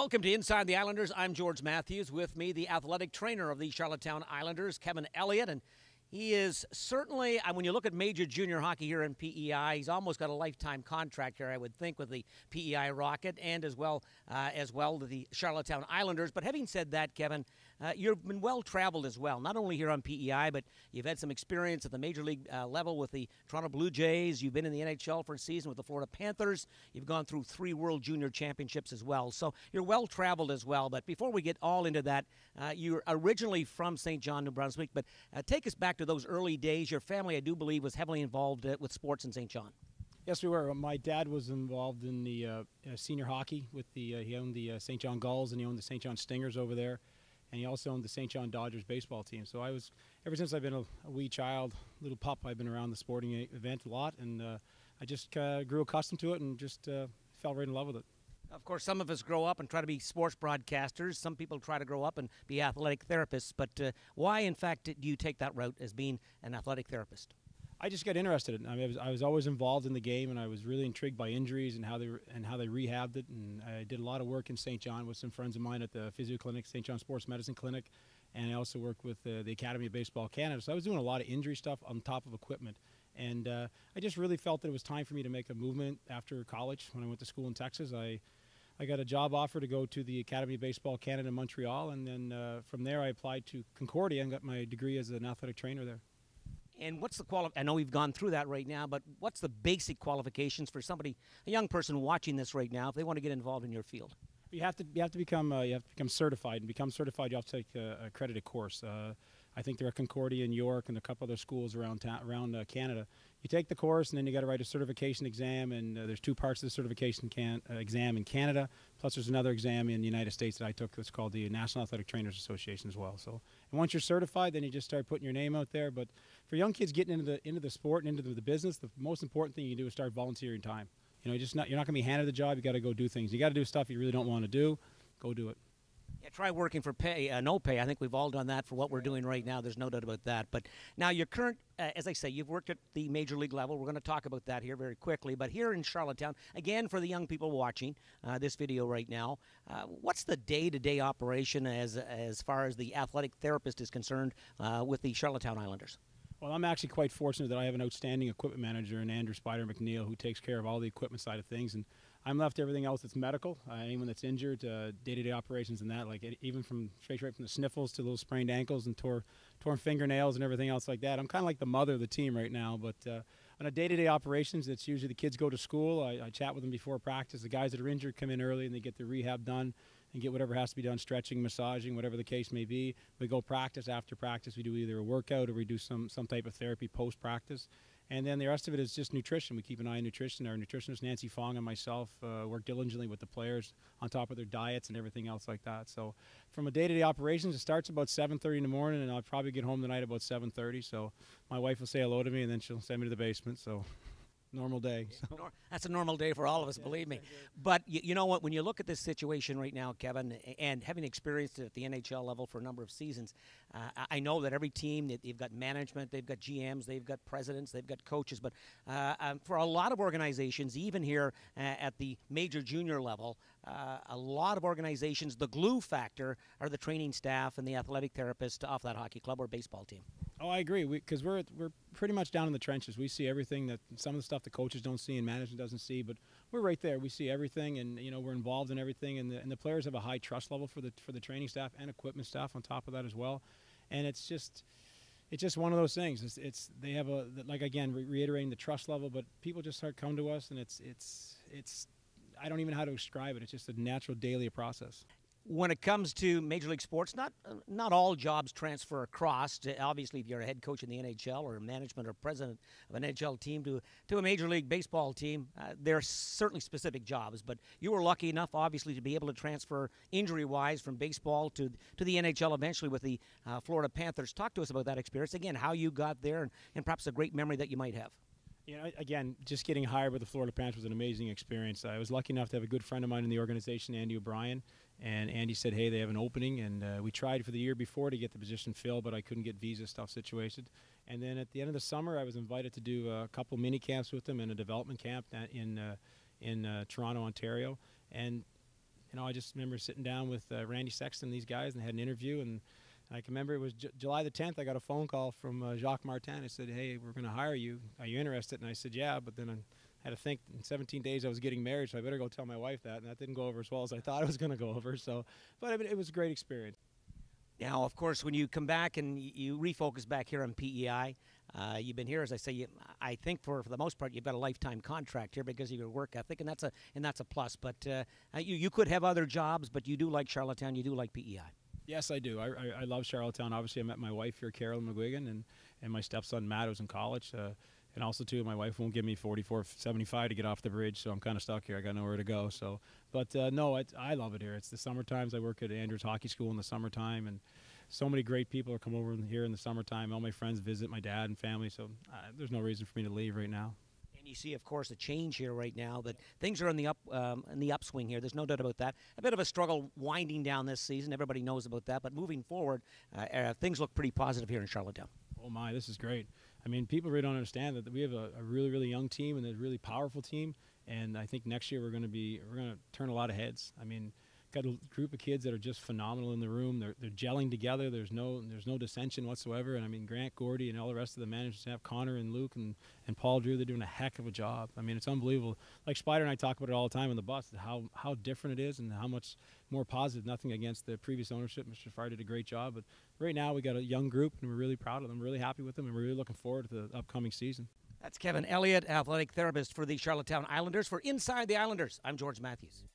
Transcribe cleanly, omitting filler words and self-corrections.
Welcome to Inside the Islanders. I'm George Matthews. With me, the athletic trainer of the Charlottetown Islanders, Kevin Elliott. And he is certainly, when you look at major junior hockey here in PEI, he's almost got a lifetime contract here, I would think, with the PEI Rocket and as well to the Charlottetown Islanders. But having said that, Kevin, you've been well-traveled as well, not only here on PEI, but you've had some experience at the major league level with the Toronto Blue Jays. You've been in the NHL for a season with the Florida Panthers. You've gone through 3 World Junior Championships as well. So you're well-traveled as well. But before we get all into that, you're originally from St. John, New Brunswick, but take us back to those early days. Your family, I do believe, was heavily involved with sports in St. John. Yes, we were. My dad was involved in the senior hockey with he owned the St. John Gulls and he owned the St. John Stingers over there. And he also owned the St. John Dodgers baseball team. So ever since I've been a wee child, little pup, I've been around the sporting event a lot. And I just grew accustomed to it and just fell right in love with it. Of course, some of us grow up and try to be sports broadcasters. Some people try to grow up and be athletic therapists. But why, in fact, do you take that route as being an athletic therapist? I just got interested in it. I mean, I was always involved in the game, and I was really intrigued by injuries and how they rehabbed it. And I did a lot of work in St. John with some friends of mine at the physio clinic, St. John Sports Medicine Clinic, and I also worked with the Academy of Baseball Canada. So I was doing a lot of injury stuff on top of equipment. And I just really felt that it was time for me to make a movement after college. When I went to school in Texas, I got a job offer to go to the Academy of Baseball Canada in Montreal, and then from there I applied to Concordia and got my degree as an athletic trainer there. And what's the I know we've gone through that right now, but what's the basic qualifications for somebody, a young person watching this right now, if they want to get involved in your field? You have to become certified, and become certified you have to take a accredited course. I think there are Concordia in York and a couple other schools around Canada. You take the course and then you got to write a certification exam, and there's 2 parts of the certification exam in Canada, plus there's another exam in the United States that I took that's called the National Athletic Trainers Association as well. So, and once you're certified, then you just start putting your name out there. But for young kids getting into the sport and into the business, the most important thing you can do is start volunteering time. You know, you're not going to be handed the job. You got to go do things. You got to do stuff you really don't want to do. Go do it. Yeah, try working for pay, no pay. I think we've all done that for what we're doing right now. There's no doubt about that. But now your current, as I say, you've worked at the major league level. We're going to talk about that here very quickly. But here in Charlottetown, again, for the young people watching this video right now, what's the day-to-day operation as far as the athletic therapist is concerned with the Charlottetown Islanders? Well, I'm actually quite fortunate that I have an outstanding equipment manager in Andrew Spider McNeil who takes care of all the equipment side of things, and I'm left everything else that's medical. Anyone that's injured, day-to-day operations and that, like even straight from the sniffles to little sprained ankles and torn fingernails and everything else like that. I'm kind of like the mother of the team right now, but on a day-to-day operations, it's usually the kids go to school. I chat with them before practice. The guys that are injured come in early and they get their rehab done and get whatever has to be done, stretching, massaging, whatever the case may be. We go practice. After practice, we do either a workout or we do some type of therapy post-practice. And then the rest of it is just nutrition. We keep an eye on nutrition. Our nutritionist, Nancy Fong, and myself work diligently with the players on top of their diets and everything else like that. So from a day-to-day operations, it starts about 7:30 in the morning, and I'll probably get home tonight about 7:30. So my wife will say hello to me, and then she'll send me to the basement. So normal day. So. That's a normal day for all of us, believe me. But you know what? When you look at this situation right now, Kevin, and having experienced it at the NHL level for a number of seasons, I know that every team, they've got management, they've got GMs, they've got presidents, they've got coaches. But for a lot of organizations, even here at the major junior level, a lot of organizations, the glue factor are the training staff and the athletic therapist off that hockey club or baseball team. Oh, I agree. Because we're pretty much down in the trenches. We see everything that some of the stuff the coaches don't see and management doesn't see, but we're right there. We see everything, and we're involved in everything. And the players have a high trust level for the training staff and equipment staff on top of that as well. And it's just one of those things. They have reiterating the trust level, but people just start coming to us, and it's I don't even know how to describe it. It's just a natural daily process. When it comes to Major League Sports, not all jobs transfer across. Obviously, if you're a head coach in the NHL or management or president of an NHL team to a Major League Baseball team, there are certainly specific jobs. But you were lucky enough, obviously, to be able to transfer injury-wise from baseball to the NHL eventually with the Florida Panthers. Talk to us about that experience. Again, how you got there and perhaps a great memory that you might have. Again, just getting hired with the Florida Panthers was an amazing experience. I was lucky enough to have a good friend of mine in the organization, Andy O'Brien, and Andy said, hey, they have an opening, and we tried for the year before to get the position filled, but I couldn't get visa stuff situated. And then at the end of the summer, I was invited to do a couple mini camps with them and a development camp in Toronto, Ontario. And I just remember sitting down with Randy Sexton and these guys, and they had an interview, and I can remember it was July the 10th. I got a phone call from Jacques Martin. It said, "Hey, we're going to hire you. Are you interested?" And I said, "Yeah," but then I had to think in 17 days I was getting married, so I better go tell my wife that, and that didn't go over as well as I thought it was going to go over. So, but I mean, it was a great experience. Now, of course, when you come back and you refocus back here on PEI, you've been here, as I say. I think for the most part, you've got a lifetime contract here because of your work ethic, and that's a plus. But you could have other jobs, but you do like Charlottetown. You do like PEI. Yes, I do. I love Charlottetown. Obviously, I met my wife here, Carolyn McGuigan, and my stepson Matt was in college. And also, too, my wife won't give me $44.75 to get off the bridge, so I'm kind of stuck here. I got nowhere to go. So, but no, I love it here. It's the summer times. I work at Andrews Hockey School in the summertime, and so many great people are come over here in the summertime. All my friends visit my dad and family, so there's no reason for me to leave right now. And you see, of course, a change here right now. That things are in the upswing here. There's no doubt about that. A bit of a struggle winding down this season. Everybody knows about that. But moving forward, things look pretty positive here in Charlottetown. Oh my, this is great. I mean, people really don't understand that we have a really, really young team and a really powerful team. And I think next year we're going to turn a lot of heads. I mean, got a group of kids that are just phenomenal in the room. They're gelling together. There's no dissension whatsoever. And I mean, Grant Gordy and all the rest of the managers staff, Connor and Luke and Paul Drew, they're doing a heck of a job. I mean, it's unbelievable. Like Spider and I talk about it all the time on the bus, how different it is and how much more positive. Nothing against the previous ownership. Mr. Farr did a great job. But right now we got a young group, and we're really proud of them. We're really happy with them, and we're really looking forward to the upcoming season. That's Kevin Elliott, athletic therapist for the Charlottetown Islanders. For Inside the Islanders, I'm George Matthews.